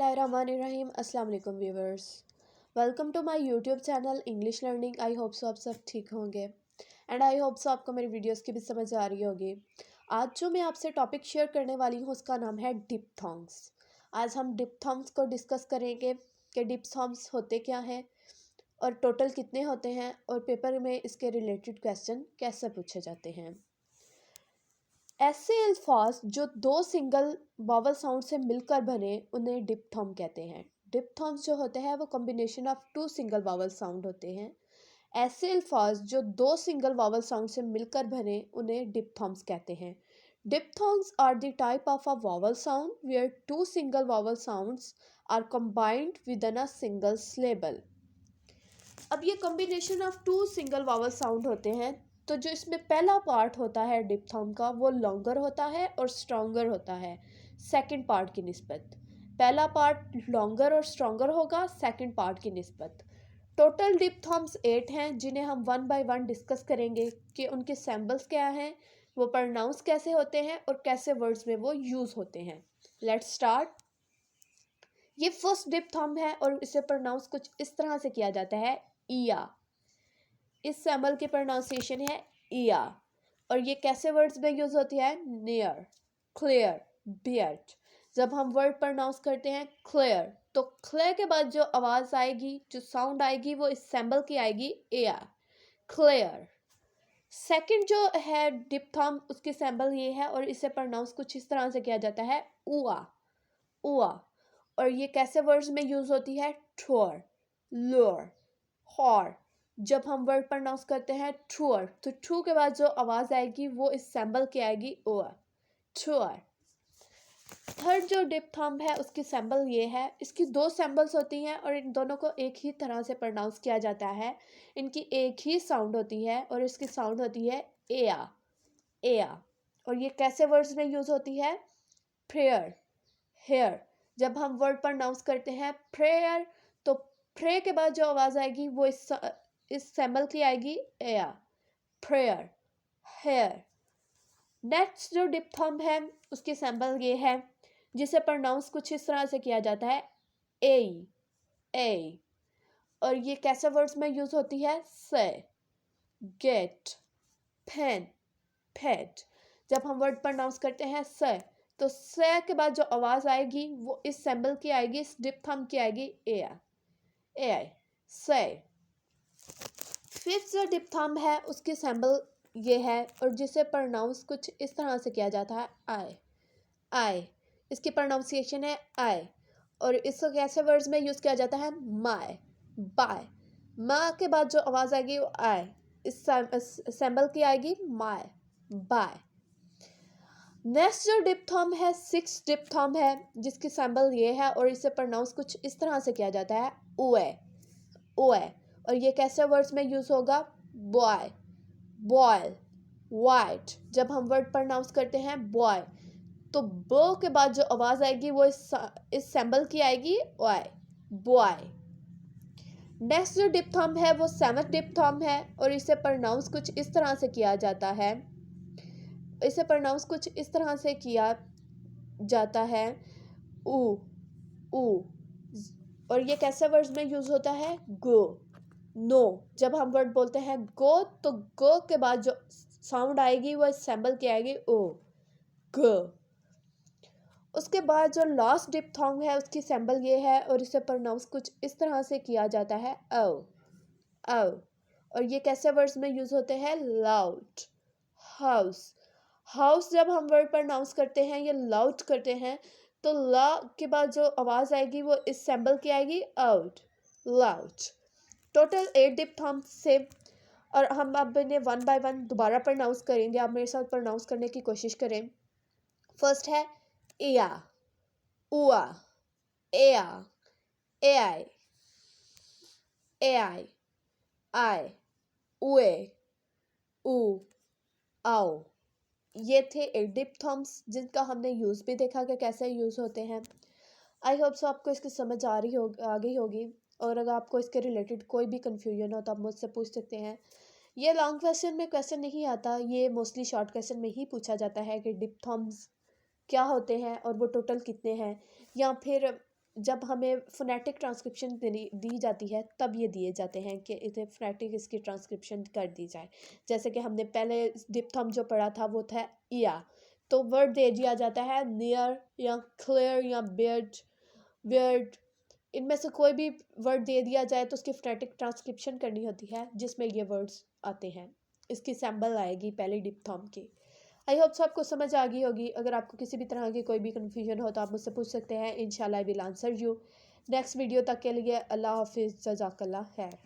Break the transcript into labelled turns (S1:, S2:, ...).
S1: बिस्मिल्लाहिर्रहमानिर्रहीम। अस्सलाम वालेकुम viewers, welcome to my YouTube channel English learning. I hope so आप सब ठीक होंगे एंड आई होप सो आपको मेरी वीडियोस की भी समझ आ रही होगी। आज जो मैं आपसे टॉपिक शेयर करने वाली हूँ उसका नाम है डिप्थॉन्ग्स। आज हम डिप्थॉन्ग्स को डिस्कस करेंगे कि डिप्थॉन्ग्स होते क्या हैं और टोटल कितने होते हैं और पेपर में इसके रिलेटेड क्वेश्चन कैसे पूछे जाते हैं। ऐसे अल्फाज जो दो सिंगल वावल साउंड से मिलकर बने उन्हें डिप्थॉन्ग कहते हैं। डिप्थॉन्ग्स जो होते हैं वो combination of two single vowel sound होते हैं। ऐसे अल्फाज जो दो सिंगल वावल साउंड से मिलकर बने उन्हें डिप्थॉन्ग्स कहते हैं। Diphthongs are the type of a vowel sound where two single vowel sounds are combined within a single syllable. अब ये combination of two single vowel sound होते हैं, तो जो इसमें पहला पार्ट होता है डिप्थॉन्ग का वो लॉन्गर होता है और स्ट्रॉन्गर होता है सेकंड पार्ट की निस्बत। पहला पार्ट लॉन्गर और स्ट्रॉन्गर होगा सेकंड पार्ट की निस्बत। टोटल डिप्थॉन्ग्स 8 हैं जिन्हें हम वन बाय वन डिस्कस करेंगे कि उनके सैम्बल्स क्या हैं, वो प्रोनाउंस कैसे होते हैं और कैसे वर्ड्स में वो यूज़ होते हैं। Let's start. ये फर्स्ट डिप्थॉन्ग है और इसे प्रोनाउंस कुछ इस तरह से किया जाता है, इया। इस सैम्बल की प्रोनाउंसिएशन है इया। और ये कैसे वर्ड्स में यूज होती है, नियर, क्लियर, बियर्ड। जब हम वर्ड प्रोनाउंस करते हैं क्लियर, तो क्लियर के बाद जो आवाज़ आएगी, जो साउंड आएगी, वो इस सैम्बल की आएगी एया, क्लियर। सेकंड जो है डिप्थॉन्ग, उसकी सैम्बल ये है और इसे प्रोनाउंस कुछ इस तरह से किया जाता है, उआ, उआ। और ये कैसे वर्ड्स में यूज होती है, ठोर, लोर, हॉर। जब हम वर्ड प्रोनाउंस करते हैं ट्रूअर, तो ट्रू के बाद जो आवाज़ आएगी वो इस सैम्बल की आएगी ओअर, ट्रूअर। थर्ड जो डिप्थॉन्ग है उसकी सैम्बल ये है। इसकी दो सैम्बल्स होती हैं और इन दोनों को एक ही तरह से प्रोनाउंस किया जाता है। इनकी एक ही साउंड होती है और इसकी साउंड होती है एया, एया। और ये कैसे वर्ड्स में यूज़ होती है, प्रेयर, हेयर। जब हम वर्ड प्रोनाउंस करते हैं प्रेयर, तो प्रे के बाद जो आवाज़ आएगी वो इस सैम्बल की आएगी एया, प्रेयर, हेयर। नेक्स्ट जो डिप्थॉन्ग है उसकी सैम्बल ये है, जिसे प्रोनाउंस कुछ इस तरह से किया जाता है, ए, ए। और ये कैसे वर्ड्स में यूज होती है, से, गेट, पेन, पेट। जब हम वर्ड प्रोनाउंस करते हैं से, तो से के बाद जो आवाज़ आएगी वो इस सैम्बल की आएगी, इस डिप्थॉन्ग की आएगी एया, ए, से। फिफ्थ जो डिप्थॉन्ग है उसकी सैम्बल ये है और जिसे प्रोनाउंस कुछ इस तरह से किया जाता है, आई, आई। इसकी प्रोनाउंसिएशन है आई। और इसको कैसे वर्ड्स में यूज़ किया जाता है, माय, बाय। माँ के बाद जो आवाज़ आएगी वो आई, इस सैम्बल की आएगी माय, बाय। नेक्स्ट जो डिप्थॉन्ग है सिक्स डिप्थॉन्ग है, जिसकी सैम्बल ये है और इसे प्रोनाउंस कुछ इस तरह से किया जाता है, ओए, ओए। और ये कैसे वर्ड्स में यूज़ होगा, बॉय, बॉयल, वाइट। जब हम वर्ड प्रोनाउंस करते हैं बॉय, तो बो के बाद जो आवाज़ आएगी वो इस सैम्बल की आएगी ओए, बॉय। नेक्स्ट जो डिप्थॉन्ग है वो सेवंथ डिप्थॉन्ग है और इसे प्रोनाउंस कुछ इस तरह से किया जाता है, इसे प्रोनाउंस कुछ इस तरह से किया जाता है, ऊ, ऊ। और ये कैसे वर्ड्स में यूज़ होता है, गो, नो। जब हम वर्ड बोलते हैं गो, तो गो के बाद जो साउंड आएगी वो इस सैम्बल की आएगी ओ, गो। उसके बाद जो लास्ट डिप्थॉन्ग है उसकी सैम्बल ये है और इसे प्रोनाउंस कुछ इस तरह से किया जाता है, ओ, ओ। और ये कैसे वर्ड्स में यूज़ होते हैं, लाउड, हाउस, हाउस। जब हम वर्ड प्रोनाउंस करते हैं या लाउड करते हैं, तो ला के बाद जो आवाज़ आएगी वो इस सैम्बल की आएगी, आउट, लाउड। टोटल 8 डिप्थॉन्ग से, और हम अब इन्हें वन बाय वन दोबारा प्रोनाउंस करेंगे। आप मेरे साथ प्रोनाउंस करने की कोशिश करें। फर्स्ट है एया, उआ, एया, एआई, एआई, आई, उए, ऊ, आओ। ये थे 8 डिप्थॉन्ग्स जिनका हमने यूज़ भी देखा कि कैसे यूज़ होते हैं। आई होप सो आपको इसकी समझ आ गई होगी। और अगर आपको इसके रिलेटेड कोई भी कन्फ्यूजन हो तो आप मुझसे पूछ सकते हैं। ये लॉन्ग क्वेश्चन में क्वेश्चन नहीं आता, ये मोस्टली शॉर्ट क्वेश्चन में ही पूछा जाता है कि डिप्थॉन्ग्स क्या होते हैं और वो टोटल कितने हैं, या फिर जब हमें फोनेटिक ट्रांसक्रिप्शन दी जाती है तब ये दिए जाते हैं कि इसे फोनेटिक इसकी ट्रांसक्रिप्शन कर दी जाए। जैसे कि हमने पहले डिप्थम जो पढ़ा था वो था या, तो वर्ड दे दिया जाता है नियर या क्लियर या बियर्ड बियर्ड, इनमें से कोई भी वर्ड दे दिया जाए तो उसकी फोनेटिक ट्रांसक्रिप्शन करनी होती है जिसमें ये वर्ड्स आते हैं। इसकी सैम्बल आएगी पहले डिप्थम की। आई होप सो आपको समझ आ गई होगी। अगर आपको किसी भी तरह की कोई भी कन्फ्यूजन हो तो आप मुझसे पूछ सकते हैं। इंशाल्लाह I will answer you. Next video तक के लिए अल्लाह हाफिज़, जज़ाकल्लाह खैर।